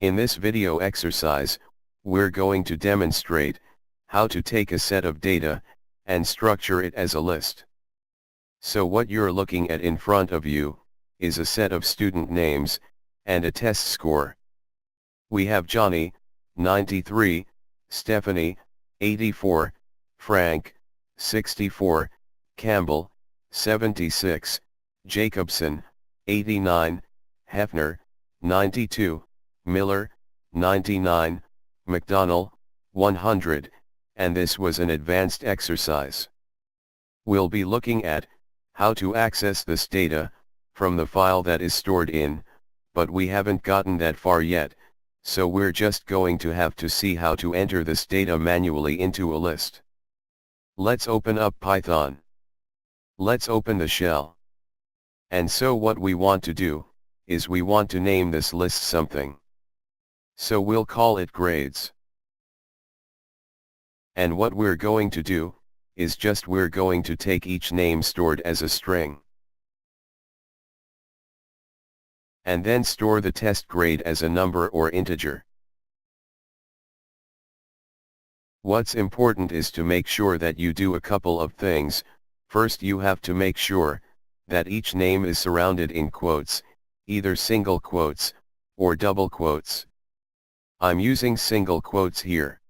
In this video exercise, we're going to demonstrate how to take a set of data and structure it as a list. So what you're looking at in front of you is a set of student names and a test score. We have Johnny, 93, Stephanie, 84, Frank, 64, Campbell, 76, Jacobson, 89, Hefner, 92, Miller, 99, McDonnell, 100, and this was an advanced exercise. We'll be looking at how to access this data from the file that is stored in, but we haven't gotten that far yet, so we're just going to have to see how to enter this data manually into a list. Let's open up Python. Let's open the shell. And so what we want to do is we want to name this list something. So we'll call it grades. And what we're going to do is we're going to take each name stored as a string. And then store the test grade as a number or integer. What's important is to make sure that you do a couple of things. First, you have to make sure that each name is surrounded in quotes, either single quotes or double quotes. I'm using single quotes here.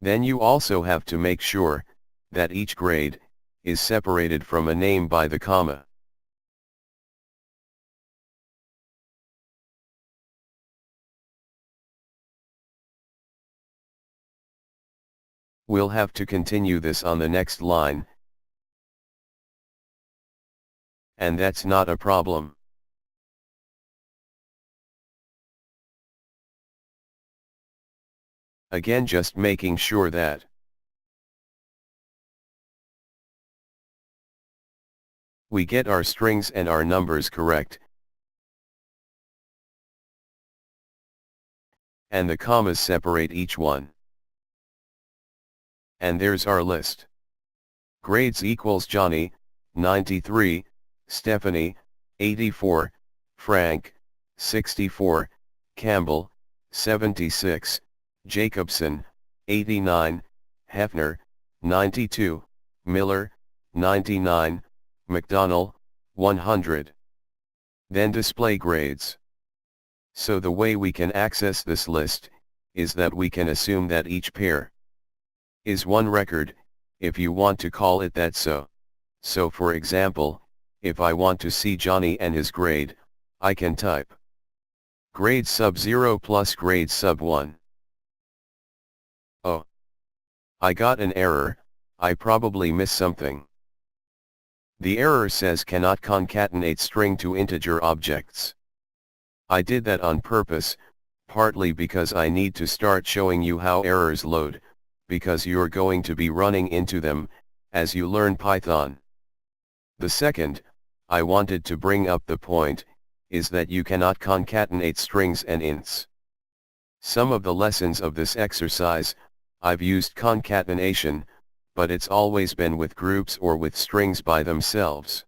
Then you also have to make sure that each grade is separated from a name by the comma. We'll have to continue this on the next line, and that's not a problem. Again, just making sure that we get our strings and our numbers correct, and the commas separate each one. And there's our list. Grades equals Johnny, 93, Stephanie, 84, Frank, 64, Campbell, 76, Jacobson, 89, Hefner, 92, Miller, 99, McDonnell, 100. Then display grades. So the way we can access this list is that we can assume that each pair is one record, if you want to call it that. So for example, if I want to see Johnny and his grade, I can type grade sub 0 plus grade sub 1. Oh, I got an error. I probably missed something. The error says cannot concatenate string to integer objects. I did that on purpose, partly because I need to start showing you how errors load, because you're going to be running into them as you learn Python. The second, I wanted to bring up the point, is that you cannot concatenate strings and ints. Some of the lessons of this exercise, I've used concatenation, but it's always been with groups or with strings by themselves.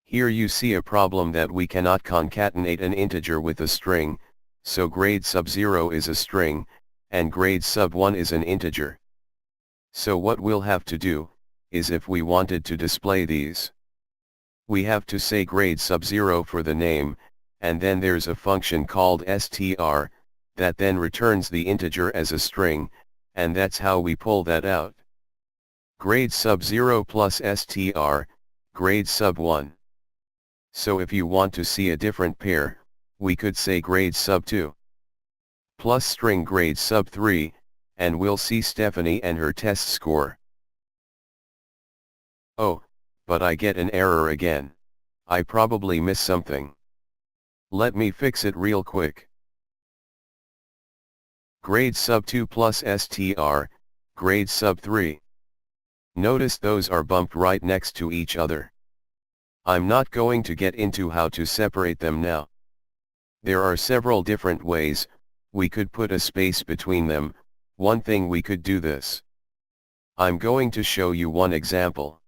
Here you see a problem that we cannot concatenate an integer with a string, so grade sub 0 is a string, and grade sub 1 is an integer. So what we'll have to do, is if we wanted to display these, we have to say grade sub 0 for the name, and then there's a function called str, that then returns the integer as a string, and that's how we pull that out. Grade sub 0 plus str, grade sub 1. So if you want to see a different pair, we could say grade sub 2 plus string grade sub 3, and we'll see Stephanie and her test score. Oh, but I get an error again. I probably missed something. Let me fix it real quick. Grade sub 2 plus str, grade sub 3. Notice those are bumped right next to each other. I'm not going to get into how to separate them now. There are several different ways. We could put a space between them. One thing we could do this. I'm going to show you one example.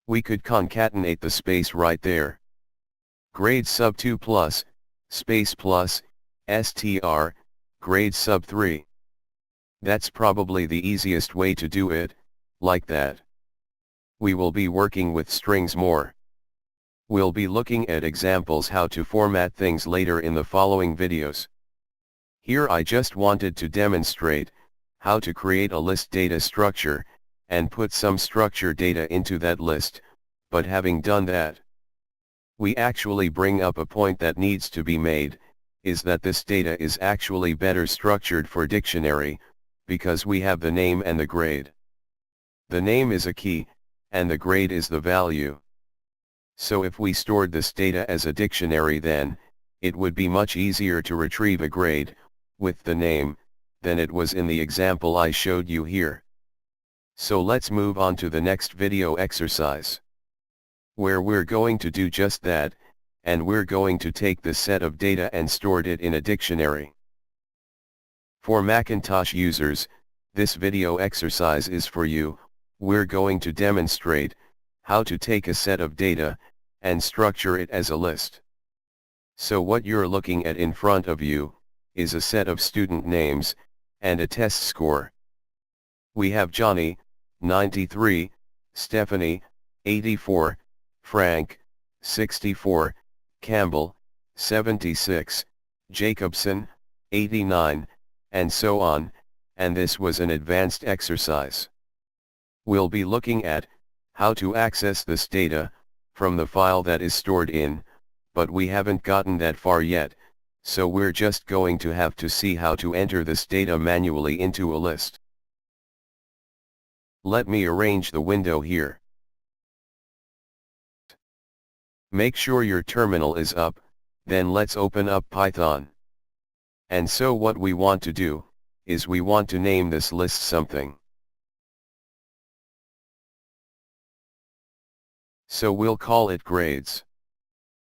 We could concatenate the space right there. grade sub 2 plus, space plus, str, grade sub 3. That's probably the easiest way to do it, like that. We will be working with strings more. We'll be looking at examples how to format things later in the following videos. Here I just wanted to demonstrate how to create a list data structure, and put some structure data into that list, but having done that, we actually bring up a point that needs to be made, is that this data is actually better structured for dictionary, because we have the name and the grade. The name is a key, and the grade is the value. So if we stored this data as a dictionary, then it would be much easier to retrieve a grade with the name than it was in the example I showed you here. So let's move on to the next video exercise, where we're going to do just that, and we're going to take this set of data and stored it in a dictionary. For Macintosh users, this video exercise is for you. We're going to demonstrate how to take a set of data and structure it as a list. So what you're looking at in front of you is a set of student names and a test score. We have Johnny, 93, Stephanie, 84, Frank, 64, Campbell, 76, Jacobson, 89, and so on, and this was an advanced exercise. We'll be looking at how to access this data from the file that is stored in, but we haven't gotten that far yet, so we're just going to have to see how to enter this data manually into a list. Let me arrange the window here. Make sure your terminal is up, then let's open up Python. And so what we want to do is we want to name this list something. So we'll call it grades.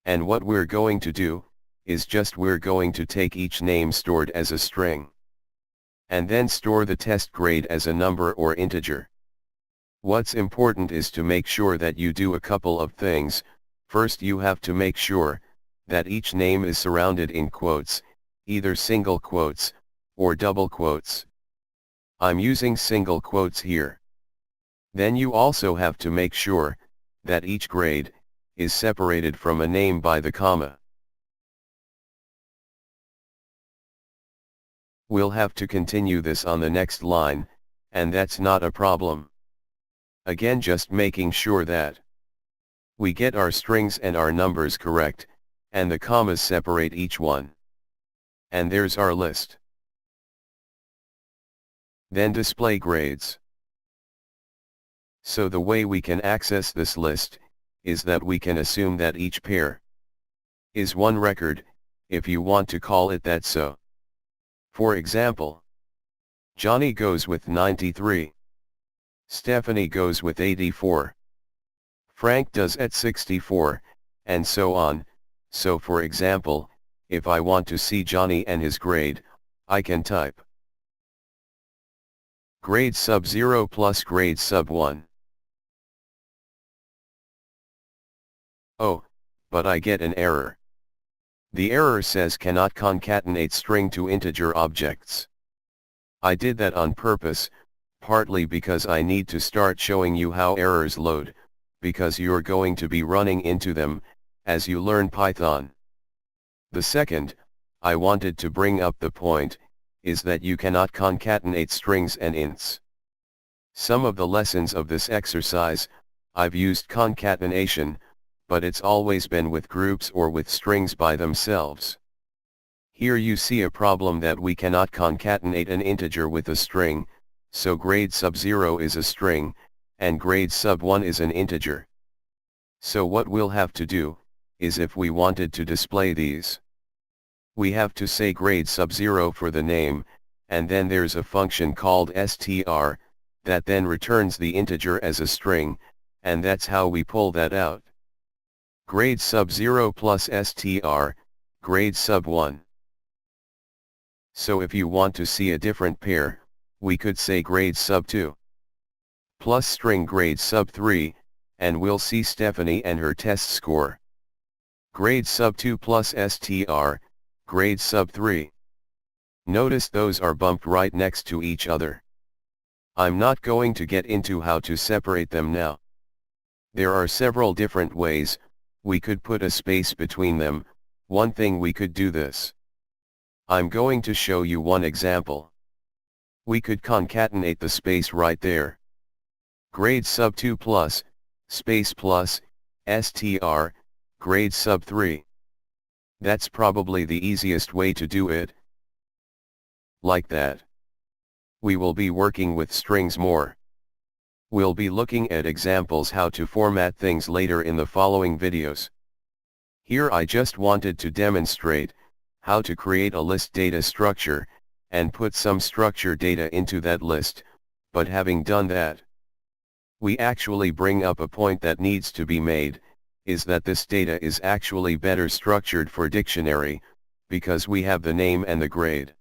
And what we're going to do is just we're going to take each name stored as a string, and then store the test grade as a number or integer. What's important is to make sure that you do a couple of things. First, you have to make sure that each name is surrounded in quotes, either single quotes or double quotes. I'm using single quotes here. Then you also have to make sure that each grade is separated from a name by the comma. We'll have to continue this on the next line, and that's not a problem. Again, just making sure that we get our strings and our numbers correct, and the commas separate each one. And there's our list. Then display grades. So the way we can access this list is that we can assume that each pair is one record, if you want to call it that. So, for example, Johnny goes with 93. Stephanie goes with 84. Frank does at 64, and so on. So for example, if I want to see Johnny and his grade, I can type grade sub 0 plus grade sub 1. Oh, but I get an error. The error says cannot concatenate string to integer objects. I did that on purpose, partly because I need to start showing you how errors load, because you're going to be running into them as you learn Python. The second, I wanted to bring up the point, is that you cannot concatenate strings and ints. Some of the lessons of this exercise, I've used concatenation, but it's always been with groups or with strings by themselves. Here you see a problem that we cannot concatenate an integer with a string, so grade sub 0 is a string, and grade sub 1 is an integer. So what we'll have to do, is if we wanted to display these, we have to say grade sub 0 for the name, and then there's a function called str, that then returns the integer as a string, and that's how we pull that out. Grade sub 0 plus str, grade sub 1. So if you want to see a different pair, we could say grade sub 2 plus string grade sub 3, and we'll see Stephanie and her test score. grade sub 2 plus str, grade sub 3. Notice those are bumped right next to each other. I'm not going to get into how to separate them now. There are several different ways. We could put a space between them. One thing we could do this. I'm going to show you one example. We could concatenate the space right there. Grade sub 2 plus, space plus, str, grade sub 3. That's probably the easiest way to do it. Like that. We will be working with strings more. We'll be looking at examples how to format things later in the following videos. Here I just wanted to demonstrate how to create a list data structure, and put some structure data into that list, but having done that, we actually bring up a point that needs to be made, is that this data is actually better structured for dictionary, because we have the name and the grade.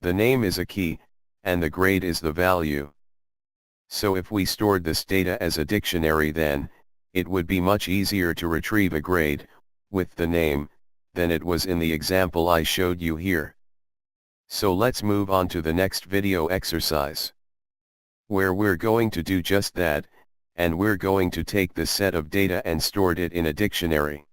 The name is a key, and the grade is the value. So if we stored this data as a dictionary, then it would be much easier to retrieve a grade with the name than it was in the example I showed you here. So let's move on to the next video exercise, where we're going to do just that, and we're going to take this set of data and stored it in a dictionary.